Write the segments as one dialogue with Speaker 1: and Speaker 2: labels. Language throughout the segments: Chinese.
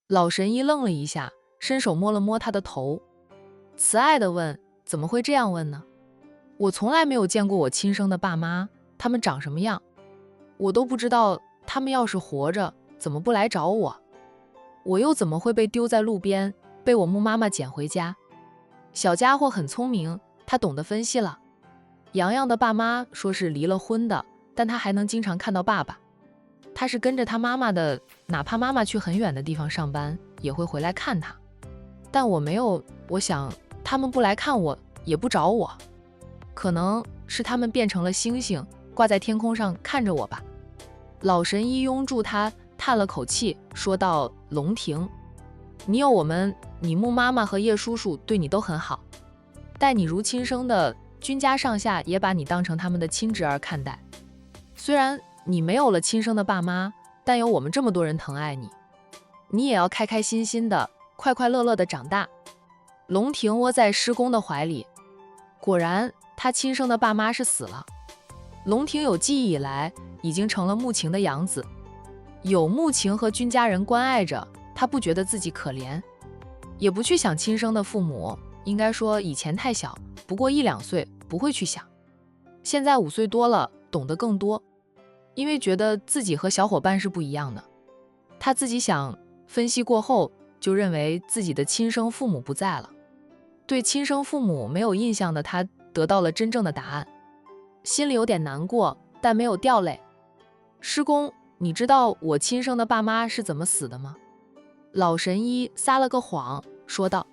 Speaker 1: 老神医愣了一下，伸手摸了摸他的头，慈爱地问：怎么会这样问呢？我从来没有见过我亲生的爸妈，他们长什么样，我都不知道。他们要是活着，怎么不来找我？我又怎么会被丢在路边，被我木妈妈捡回家？小家伙很聪明，他懂得分析了。洋洋的爸妈说是离了婚的，但他还能经常看到爸爸。他是跟着他妈妈的，哪怕妈妈去很远的地方上班，也会回来看他。但我没有，我想他们不来看我，也不找我，可能是他们变成了星星，挂在天空上看着我吧。老神医拥住他，叹了口气，说道：龙庭，你有我们，你木妈妈和叶叔叔对你都很好，待你如亲生的，君家上下也把你当成他们的亲侄儿看待。虽然你没有了亲生的爸妈，但有我们这么多人疼爱你，你也要开开心心的，快快乐乐的长大。龙庭窝在师公的怀里，果然他亲生的爸妈是死了。龙庭有记忆以来已经成了穆情的养子，有穆情和君家人关爱着，他不觉得自己可怜，也不去想亲生的父母。应该说以前太小，不过1、2岁不会去想，现在5岁多了，懂得更多，因为觉得自己和小伙伴是不一样的。他自己想，分析过后就认为自己的亲生父母不在了，对亲生父母没有印象的他得到了真正的答案，心里有点难过，但没有掉泪。师公，你知道我亲生的爸妈是怎么死的吗？老神医撒了个谎，说道：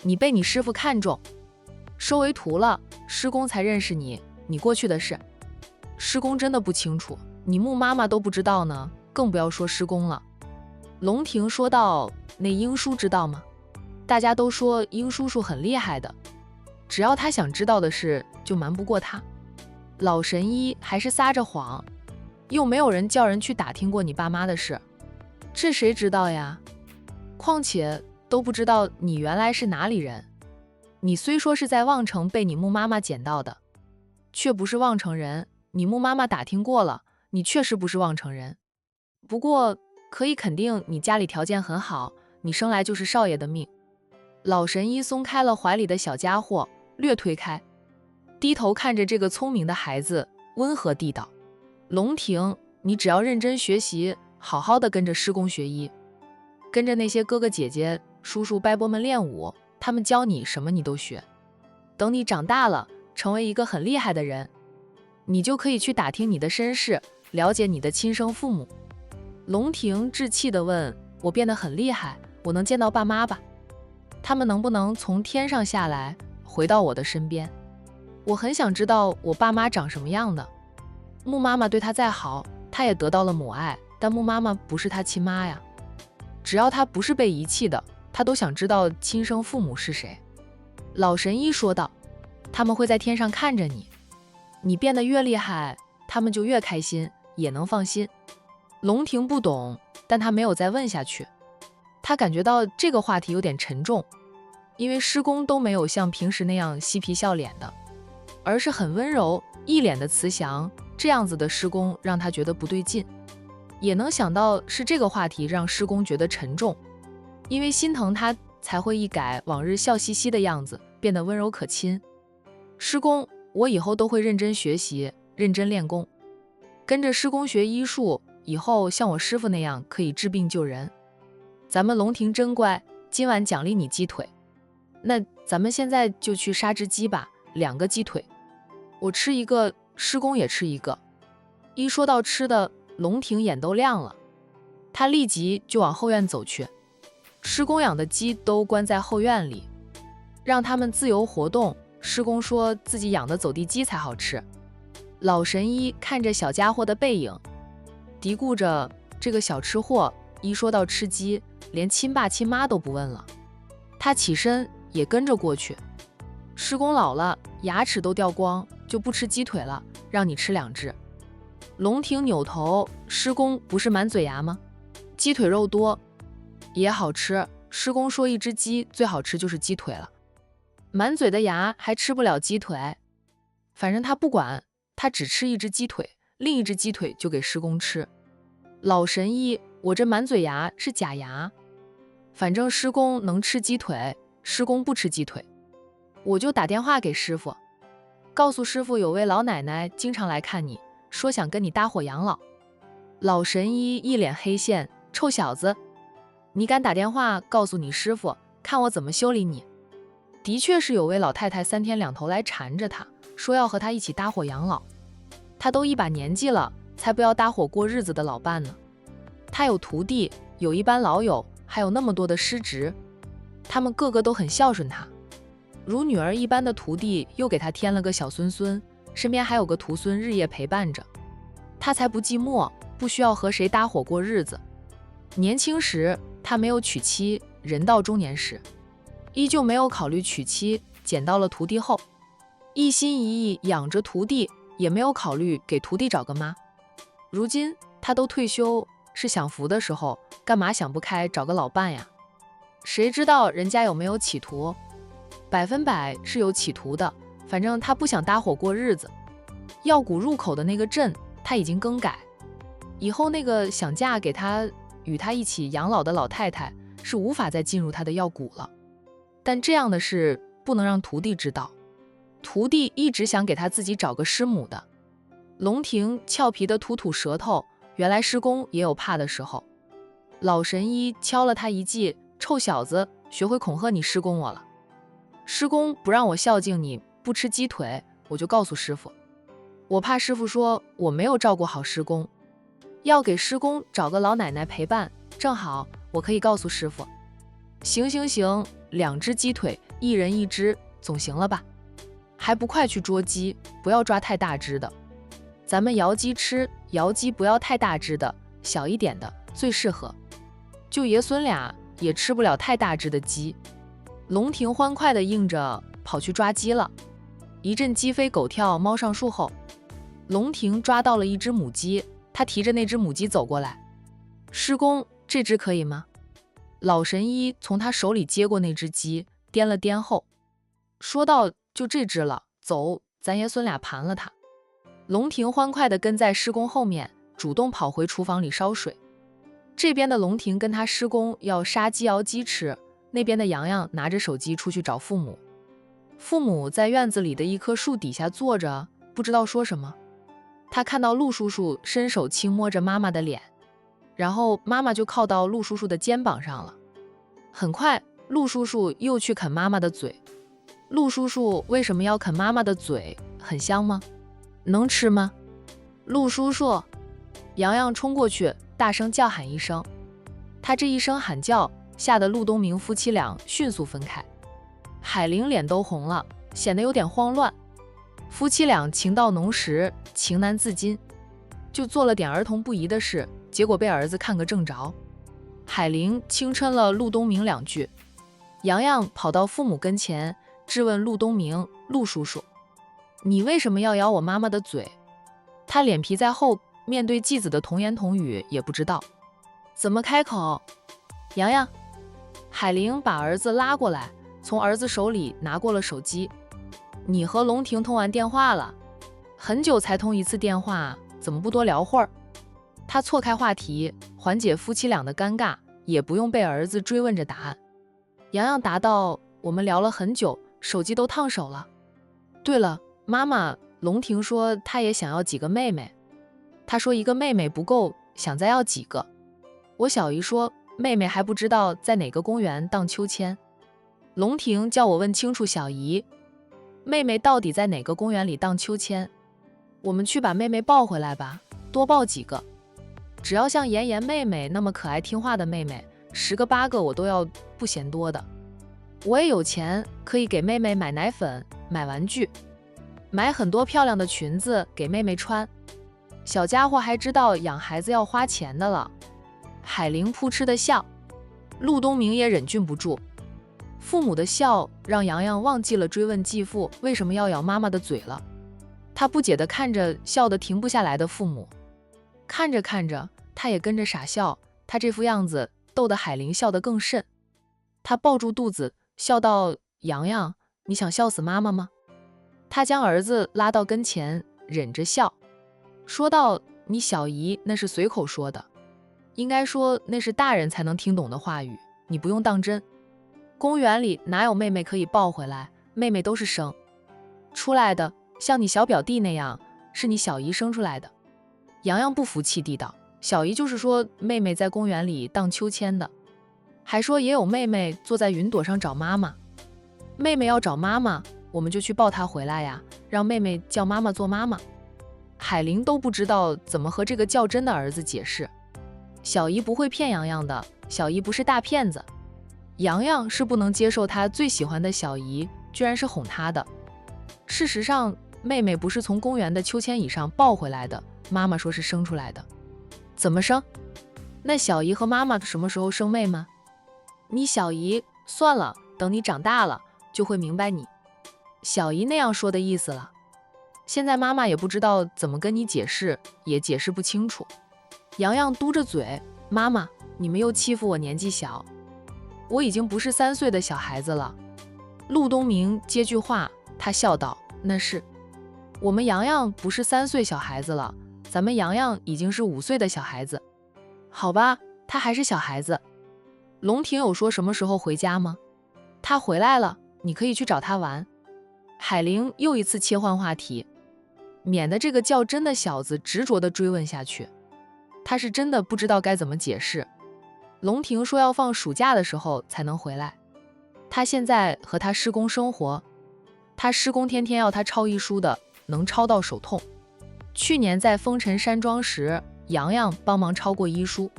Speaker 1: 你被你师父看中，收为徒了，师公才认识你，你过去的事，师公真的不清楚，你木妈妈都不知道呢，更不要说师公了。龙庭说道：那英叔知道吗？大家都说英叔叔很厉害的，只要他想知道的事，就瞒不过他。老神医还是撒着谎，又没有人叫人去打听过你爸妈的事，这谁知道呀？况且都不知道你原来是哪里人。你虽说是在望城被你木妈妈捡到的，却不是望城人。你木妈妈打听过了，你确实不是望城人。不过可以肯定你家里条件很好，你生来就是少爷的命。老神医松开了怀里的小家伙，略推开，低头看着这个聪明的孩子，温和地道：龙庭，你只要认真学习，好好的跟着师公学医，跟着那些哥哥姐姐、叔叔伯伯们练武，他们教你什么你都学。等你长大了，成为一个很厉害的人，你就可以去打听你的身世，了解你的亲生父母。龙庭稚气地问：我变得很厉害，我能见到爸妈吧？他们能不能从天上下来，回到我的身边？我很想知道我爸妈长什么样的。穆妈妈对他再好，他也得到了母爱，但穆妈妈不是他亲妈呀。只要他不是被遗弃的，他都想知道亲生父母是谁。老神医说道：他们会在天上看着你，你变得越厉害，他们就越开心，也能放心。龙庭不懂，但他没有再问下去。他感觉到这个话题有点沉重，因为师公都没有像平时那样嬉皮笑脸的，而是很温柔，一脸的慈祥。这样子的师公让他觉得不对劲，也能想到是这个话题让师公觉得沉重，因为心疼他才会一改往日笑嘻嘻的样子，变得温柔可亲。师公，我以后都会认真学习，认真练功，跟着师公学医术，以后像我师父那样可以治病救人。咱们龙庭真乖，今晚奖励你鸡腿。那咱们现在就去杀只鸡吧，2个鸡腿，我吃一个，师公也吃一个。一说到吃的，龙庭眼都亮了，他立即就往后院走去。师公养的鸡都关在后院里，让他们自由活动。师公说自己养的走地鸡才好吃。老神医看着小家伙的背影，嘀咕着这个小吃货，一说到吃鸡，连亲爸亲妈都不问了。他起身也跟着过去。师公老了，牙齿都掉光，就不吃鸡腿了，让你吃2只。龙庭扭头，师公不是满嘴牙吗？鸡腿肉多也好吃，师公说一只鸡最好吃就是鸡腿了，满嘴的牙还吃不了鸡腿。反正他不管，他只吃一只鸡腿，另一只鸡腿就给师公吃。老神医，我这满嘴牙是假牙。反正师公能吃鸡腿，师公不吃鸡腿。我就打电话给师傅，告诉师傅有位老奶奶经常来看你，说想跟你搭伙养老。老神医一脸黑线，臭小子，你敢打电话告诉你师傅，看我怎么修理你。的确是有位老太太3天2头来缠着他，说要和他一起搭伙养老。他都一把年纪了，才不要搭伙过日子的老伴呢。他有徒弟，有一班老友，还有那么多的师侄，他们个个都很孝顺他，如女儿一般的徒弟又给他添了个小孙孙，身边还有个徒孙日夜陪伴着，他才不寂寞，不需要和谁搭伙过日子。年轻时他没有娶妻，人到中年时依旧没有考虑娶妻，捡到了徒弟后，一心一意养着徒弟，也没有考虑给徒弟找个妈。如今他都退休，是享福的时候，干嘛想不开找个老伴呀？谁知道人家有没有企图？100%是有企图的，反正他不想搭伙过日子。药谷入口的那个镇他已经更改，以后那个想嫁给他与他一起养老的老太太是无法再进入他的药谷了。但这样的事不能让徒弟知道，徒弟一直想给他自己找个师母的。龙庭俏皮的吐舌头，原来师公也有怕的时候。老神医敲了他一记，臭小子，学会恐吓你师公我了。师公不让我孝敬你，不吃鸡腿，我就告诉师傅。我怕师傅说我没有照顾好师公，要给师公找个老奶奶陪伴，正好我可以告诉师傅。行行行，2只鸡腿，1人1只，总行了吧？还不快去捉鸡，不要抓太大只的。咱们窑鸡吃，窑鸡不要太大只的，小一点的最适合。就爷孙俩也吃不了太大只的鸡。龙庭欢快地应着，跑去抓鸡了。一阵鸡飞狗跳，猫上树后，龙庭抓到了一只母鸡，他提着那只母鸡走过来。师公，这只可以吗？老神医从他手里接过那只鸡，掂了掂后，说道：就这只了，走，咱爷孙俩盘了它。龙庭欢快地跟在师公后面，主动跑回厨房里烧水。这边的龙庭跟他师公要杀鸡熬鸡吃，那边的洋洋拿着手机出去找父母。父母在院子里的一棵树底下坐着，不知道说什么。他看到陆叔叔伸手轻摸着妈妈的脸，然后妈妈就靠到陆叔叔的肩膀上了。很快，陆叔叔又去啃妈妈的嘴。陆叔叔为什么要啃妈妈的嘴？很香吗？能吃吗？陆叔叔！洋洋冲过去，大声叫喊一声。他这一声喊叫，吓得陆东明夫妻俩迅速分开。海玲脸都红了，显得有点慌乱。夫妻俩情到浓时，情难自禁，就做了点儿童不宜的事，结果被儿子看个正着。海玲轻嗔了陆东明2句，洋洋跑到父母跟前，质问陆东明：陆叔叔，你为什么要咬我妈妈的嘴？他脸皮在厚，面对继子的童言童语也不知道怎么开口。洋洋，海玲把儿子拉过来，从儿子手里拿过了手机。你和龙庭通完电话了？很久才通一次电话，怎么不多聊会儿？他错开话题，缓解夫妻俩的尴尬，也不用被儿子追问着答案。洋洋答道：我们聊了很久，手机都烫手了。对了，妈妈，龙庭说她也想要几个妹妹。她说一个妹妹不够，想再要几个。我小姨说妹妹还不知道在哪个公园荡秋千。龙庭叫我问清楚小姨，妹妹到底在哪个公园里荡秋千？我们去把妹妹抱回来吧，多抱几个。只要像妍妍妹妹那么可爱听话的妹妹，10个8个我都要，不嫌多的。我也有钱，可以给妹妹买奶粉、买玩具，买很多漂亮的裙子给妹妹穿。小家伙还知道养孩子要花钱的了。海玲扑哧的笑，陆东明也忍俊不住。父母的笑让洋洋忘记了追问继父为什么要咬妈妈的嘴了。他不解地看着笑得停不下来的父母，看着看着，他也跟着傻笑。他这副样子逗得海玲笑得更甚。他抱住肚子笑道：洋洋，你想笑死妈妈吗？他将儿子拉到跟前，忍着笑说道：你小姨那是随口说的，应该说那是大人才能听懂的话语，你不用当真。公园里哪有妹妹可以抱回来，妹妹都是生出来的，像你小表弟那样，是你小姨生出来的。洋洋不服气地道，小姨就是说妹妹在公园里荡秋千的，还说也有妹妹坐在云朵上找妈妈。妹妹要找妈妈，我们就去抱她回来呀，让妹妹叫妈妈做妈妈。海玲都不知道怎么和这个较真的儿子解释。小姨不会骗洋洋的，小姨不是大骗子。洋洋是不能接受他最喜欢的小姨居然是哄他的。事实上，妹妹不是从公园的秋千椅上抱回来的，妈妈说是生出来的。怎么生？那小姨和妈妈什么时候生妹吗？你小姨算了，等你长大了就会明白你小姨那样说的意思了。现在妈妈也不知道怎么跟你解释，也解释不清楚。洋洋嘟着嘴，妈妈，你们又欺负我年纪小，我已经不是3岁的小孩子了。陆东明接句话，他笑道，那是我们洋洋不是3岁小孩子了，咱们洋洋已经是5岁的小孩子。好吧，他还是小孩子。龙婷有说什么时候回家吗？他回来了，你可以去找他玩。海玲又一次切换话题，免得这个较真的小子执着地追问下去。他是真的不知道该怎么解释。龙婷说要放暑假的时候才能回来，他现在和他师公生活，他师公天天要他抄遗书的，能抄到手痛。去年在风尘山庄时，洋洋帮忙抄过医书，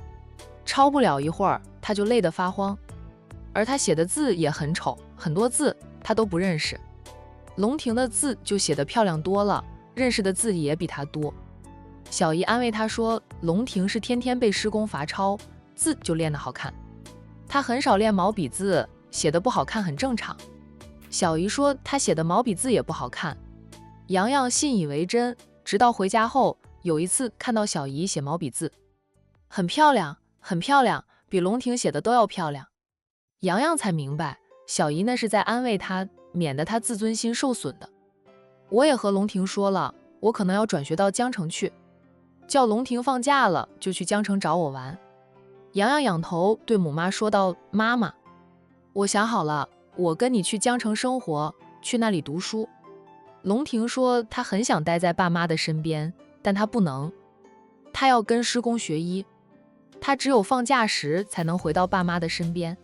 Speaker 1: 抄不了一会儿他就累得发慌，而他写的字也很丑，很多字他都不认识。龙婷的字就写得漂亮多了，认识的字也比他多。小姨安慰他说，龙婷是天天被师公罚抄，字就练得好看，他很少练毛笔字，写得不好看很正常。小姨说他写的毛笔字也不好看，洋洋信以为真，直到回家后有一次看到小姨写毛笔字，很漂亮很漂亮，比龙婷写的都要漂亮。洋洋才明白，小姨那是在安慰他，免得他自尊心受损的。我也和龙婷说了，我可能要转学到江城去，叫龙婷放假了就去江城找我玩。洋洋仰头对母妈说道，妈妈，我想好了，我跟你去江城生活，去那里读书。龙婷说她很想待在爸妈的身边，但她不能，她要跟师公学医，她只有放假时才能回到爸妈的身边。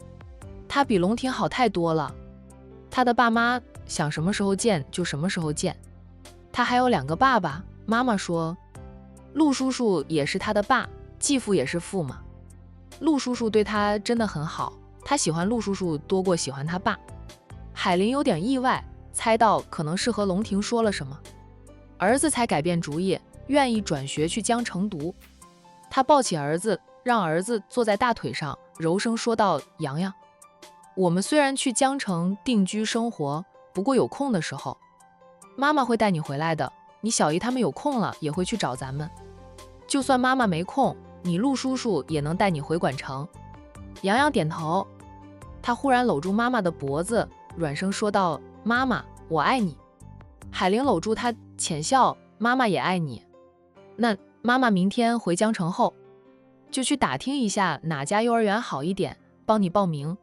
Speaker 1: 她比龙婷好太多了，她的爸妈想什么时候见就什么时候见。她还有2个爸爸，妈妈说陆叔叔也是她的爸，继父也是父嘛。陆叔叔对她真的很好，她喜欢陆叔叔多过喜欢他爸。海玲有点意外，猜到可能是和龙婷说了什么，儿子才改变主意，愿意转学去江城读。他抱起儿子，让儿子坐在大腿上，柔声说道，洋洋，我们虽然去江城定居生活，不过有空的时候妈妈会带你回来的，你小姨他们有空了也会去找咱们，就算妈妈没空，你陆叔叔也能带你回管城。洋洋点头，他忽然搂住妈妈的脖子，软声说道，妈妈，我爱你。海玲搂住他，浅笑，妈妈也爱你。那妈妈明天回江城后，就去打听一下哪家幼儿园好一点，帮你报名。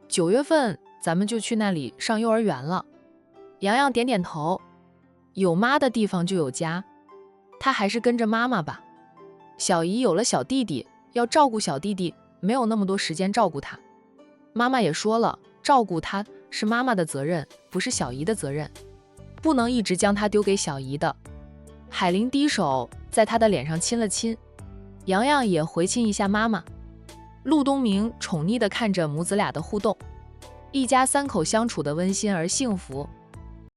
Speaker 1: 9月份咱们就去那里上幼儿园了。洋洋点点头，有妈的地方就有家，他还是跟着妈妈吧。小姨有了小弟弟，要照顾小弟弟，没有那么多时间照顾他。妈妈也说了，照顾他是妈妈的责任，不是小姨的责任，不能一直将他丢给小姨的。海玲低手在他的脸上亲了亲，洋洋也回亲一下妈妈。陆东明宠溺地看着母子俩的互动，一家3口相处的温馨而幸福。